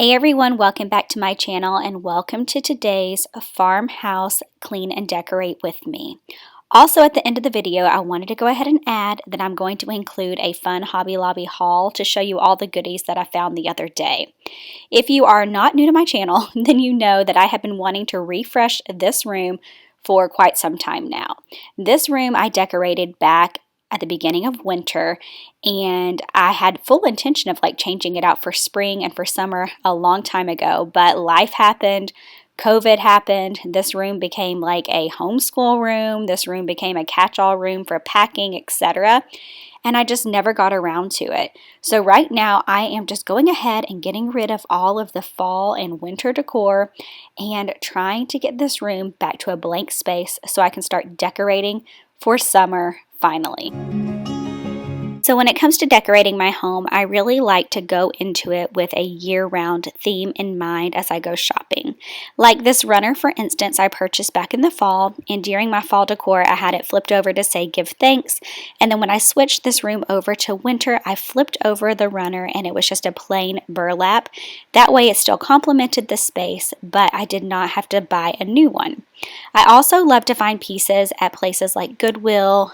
Hey everyone, welcome back to my channel and welcome to today's Farmhouse Clean and Decorate with me. Also at the end of the video, I wanted to go ahead and add that I'm going to include a fun Hobby Lobby haul to show you all the goodies that I found the other day. If you are not new to my channel, then you know that I have been wanting to refresh this room for quite some time now. This room I decorated back at the beginning of winter, and I had full intention of changing it out for spring and for summer a long time ago, but life happened. COVID happened. This room became like a homeschool room. This room became a catch-all room for packing, etc. And I just never got around to it. So right now I am just going ahead and getting rid of all of the fall and winter decor and trying to get this room back to a blank space so I can start decorating for summer finally. So when it comes to decorating my home, I really like to go into it with a year-round theme in mind as I go shopping. Like this runner, for instance, I purchased back in the fall, and during my fall decor, I had it flipped over to say give thanks, and then when I switched this room over to winter, I flipped over the runner and it was just a plain burlap. That way it still complemented the space, but I did not have to buy a new one. I also love to find pieces at places like Goodwill,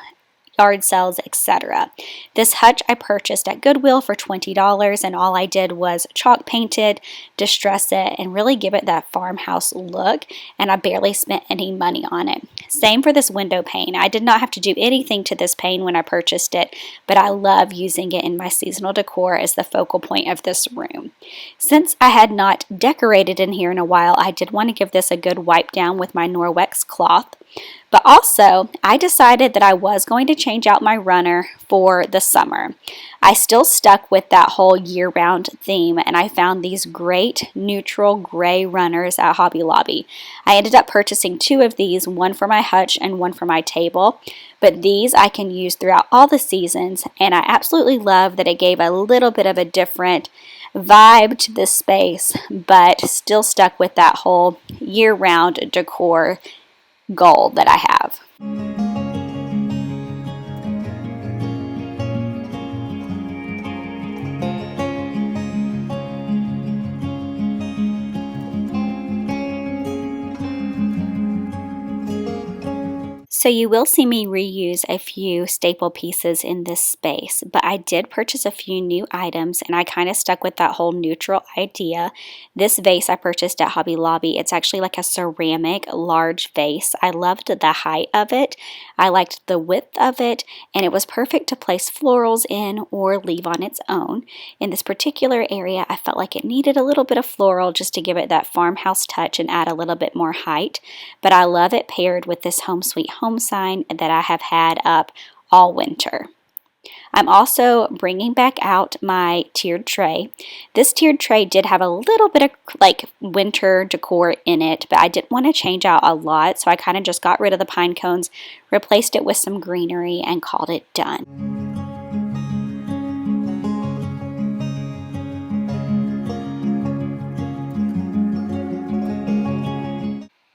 yard sales, etc. This hutch I purchased at Goodwill for $20, and all I did was chalk paint it, distress it, and really give it that farmhouse look, and I barely spent any money on it. Same for this window pane. I did not have to do anything to this pane when I purchased it, but I love using it in my seasonal decor as the focal point of this room. Since I had not decorated in here in a while, I did want to give this a good wipe down with my Norwex cloth. But also, I decided that I was going to change out my runner for the summer. I still stuck with that whole year-round theme, and I found these great neutral gray runners at Hobby Lobby. I ended up purchasing two of these, one for my hutch and one for my table. But these I can use throughout all the seasons, and I absolutely love that it gave a little bit of a different vibe to this space, but still stuck with that whole year-round decor goal that I have. So you will see me reuse a few staple pieces in this space, but I did purchase a few new items, and I kind of stuck with that whole neutral idea. This vase I purchased at Hobby Lobby. It's actually like a ceramic large vase. I loved the height of it. I liked the width of it, and it was perfect to place florals in or leave on its own. In this particular area, I felt like it needed a little bit of floral just to give it that farmhouse touch and add a little bit more height, but I love it paired with this Home Sweet Home sign that I have had up all winter. I'm also bringing back out my tiered tray. This tiered tray did have a little bit of winter decor in it, but I didn't want to change out a lot, so I kind of just got rid of the pine cones, replaced it with some greenery, and called it done.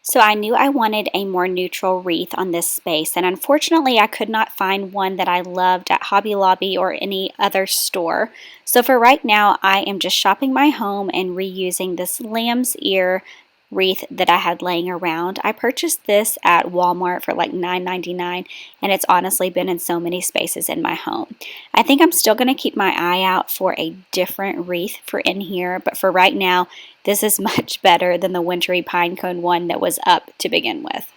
So I knew I wanted a more neutral wreath on this space, and unfortunately I could not find one that I loved at Hobby Lobby or any other store. So for right now, I am just shopping my home and reusing this lamb's ear wreath that I had laying around. I purchased this at Walmart for like $9.99, and it's honestly been in so many spaces in my home. I think I'm still going to keep my eye out for a different wreath for in here, but for right now, this is much better than the wintry pine cone one that was up to begin with.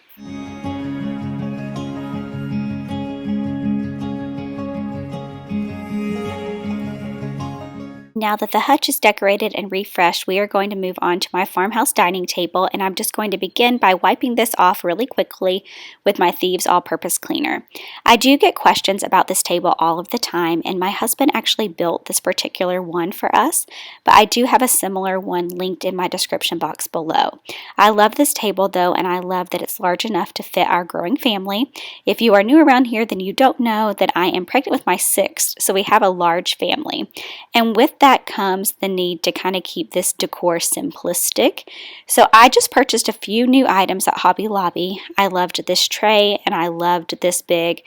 Now that the hutch is decorated and refreshed, we are going to move on to my farmhouse dining table, and I'm just going to begin by wiping this off really quickly with my Thieves All-Purpose Cleaner. I do get questions about this table all of the time, and my husband actually built this particular one for us, but I do have a similar one linked in my description box below. I love this table though, and I love that it's large enough to fit our growing family. If you are new around here, then you don't know that I am pregnant with my sixth, so we have a large family. And with that comes the need to kind of keep this decor simplistic. So I just purchased a few new items at Hobby Lobby. I loved this tray, and I loved this big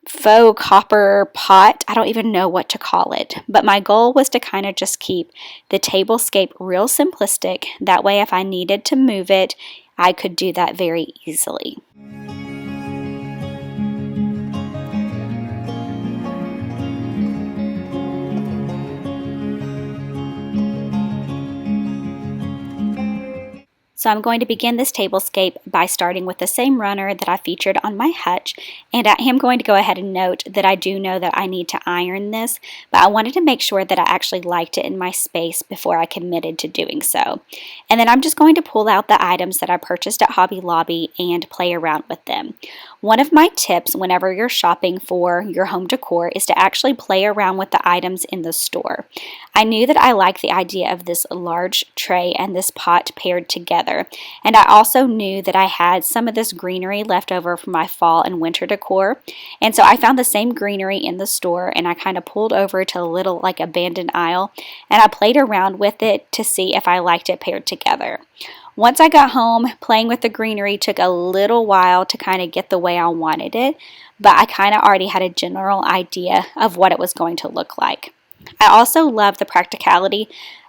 faux copper pot. I don't even know what to call it, but my goal was to kind of just keep the tablescape real simplistic. That way, if I needed to move it, I could do that very easily. So I'm going to begin this tablescape by starting with the same runner that I featured on my hutch, and I am going to go ahead and note that I do know that I need to iron this, but I wanted to make sure that I actually liked it in my space before I committed to doing so. And then I'm just going to pull out the items that I purchased at Hobby Lobby and play around with them. One of my tips whenever you're shopping for your home decor is to actually play around with the items in the store. I knew that I liked the idea of this large tray and this pot paired together, and I also knew that I had some of this greenery left over from my fall and winter decor, and so I found the same greenery in the store, and I kind of pulled over to a little like abandoned aisle, and I played around with it to see if I liked it paired together. Once I got home, playing with the greenery took a little while to kind of get the way I wanted it, but I kind of already had a general idea of what it was going to look like. I also love the practicality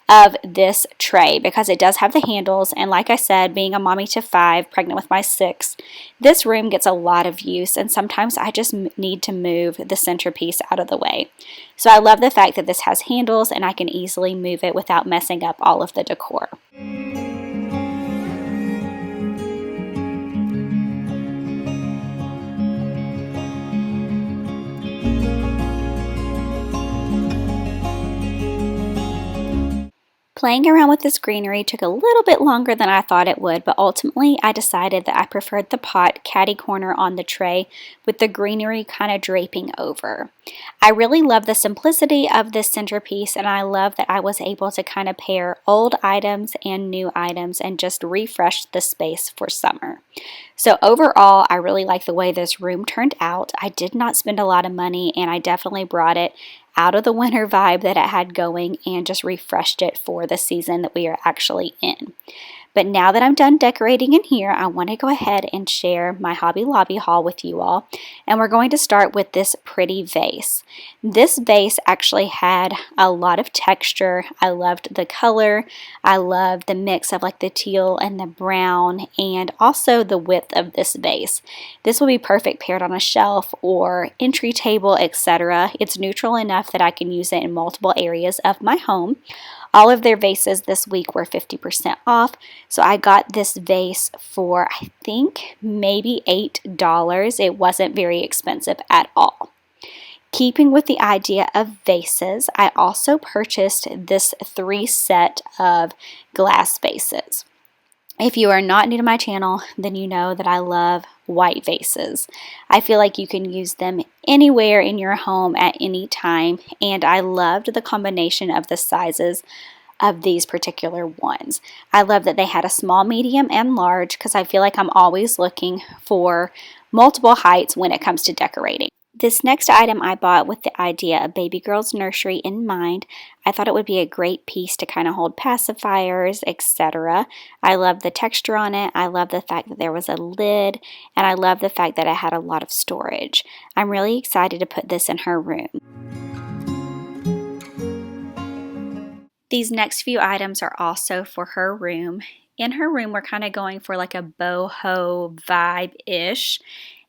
of this tray because it does have the handles, and like I said, being a mommy to 5, pregnant with my 6, this room gets a lot of use, and sometimes I just need to move the centerpiece out of the way. So I love the fact that this has handles and I can easily move it without messing up all of the decor. Playing around with this greenery took a little bit longer than I thought it would, but ultimately I decided that I preferred the pot catty corner on the tray with the greenery kind of draping over. I really love the simplicity of this centerpiece, and I love that I was able to kind of pair old items and new items and just refresh the space for summer. So overall, I really like the way this room turned out. I did not spend a lot of money, and I definitely brought it out of the winter vibe that it had going and just refreshed it for the season that we are actually in. But now that I'm done decorating in here, I want to go ahead and share my Hobby Lobby haul with you all. And we're going to start with this pretty vase. This vase actually had a lot of texture. I loved the color. I loved the mix of like the teal and the brown, and also the width of this vase. This will be perfect paired on a shelf or entry table, etc. It's neutral enough that I can use it in multiple areas of my home. All of their vases this week were 50% off, so I got this vase for, I think, maybe $8. It wasn't very expensive at all. Keeping with the idea of vases, I also purchased this 3 set of glass vases. If you are not new to my channel, then you know that I love white vases. I feel like you can use them anywhere in your home at any time, and I loved the combination of the sizes of these particular ones. I love that they had a small, medium, and large because I feel like I'm always looking for multiple heights when it comes to decorating. This next item I bought with the idea of baby girl's nursery in mind. I thought it would be a great piece to kind of hold pacifiers, etc. I love the texture on it. I love the fact that there was a lid, and I love the fact that it had a lot of storage. I'm really excited to put this in her room. These next few items are also for her room. In her room, we're kind of going for like a boho vibe-ish.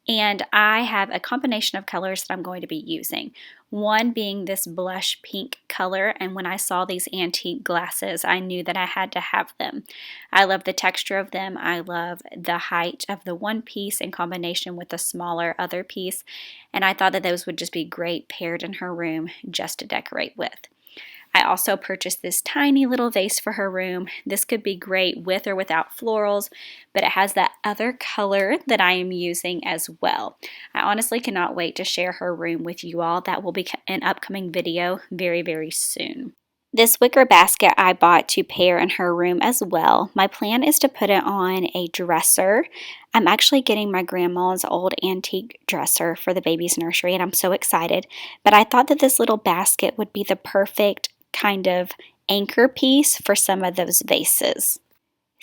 And I have a combination of colors that I'm going to be using. One being this blush pink color, and when I saw these antique glasses, I knew that I had to have them. I love the texture of them. I love the height of the one piece in combination with the smaller other piece, and I thought that those would just be great paired in her room just to decorate with. I also purchased this tiny little vase for her room. This could be great with or without florals, but it has that other color that I am using as well. I honestly cannot wait to share her room with you all. That will be an upcoming video very, very soon. This wicker basket I bought to pair in her room as well. My plan is to put it on a dresser. I'm actually getting my grandma's old antique dresser for the baby's nursery, and I'm so excited. But I thought that this little basket would be the perfect kind of anchor piece for some of those vases.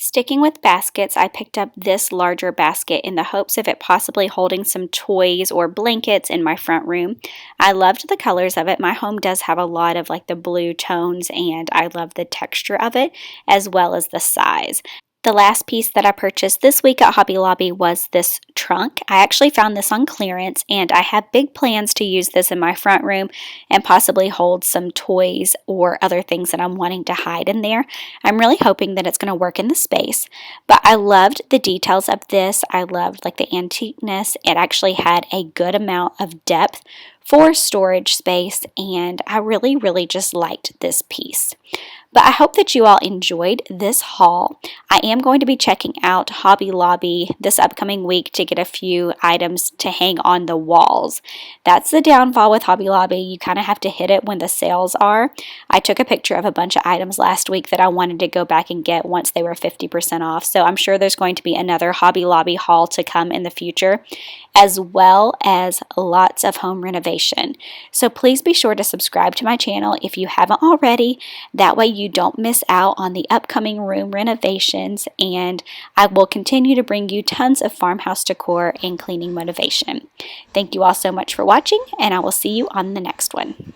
Sticking with baskets, I picked up this larger basket in the hopes of it possibly holding some toys or blankets in my front room. I loved the colors of it. My home does have a lot of like the blue tones, and I love the texture of it as well as the size. The last piece that I purchased this week at Hobby Lobby was this trunk. I actually found this on clearance, and I have big plans to use this in my front room and possibly hold some toys or other things that I'm wanting to hide in there. I'm really hoping that it's going to work in the space, but I loved the details of this. I loved like the antiqueness. It actually had a good amount of depth for storage space, and I really just liked this piece. But I hope that you all enjoyed this haul. I am going to be checking out Hobby Lobby this upcoming week to get a few items to hang on the walls. That's the downfall with Hobby Lobby. You kind of have to hit it when the sales are. I took a picture of a bunch of items last week that I wanted to go back and get once they were 50% off. So I'm sure there's going to be another Hobby Lobby haul to come in the future, as well as lots of home renovation. So please be sure to subscribe to my channel if you haven't already. That way you don't miss out on the upcoming room renovations, and I will continue to bring you tons of farmhouse decor and cleaning motivation. Thank you all so much for watching, and I will see you on the next one.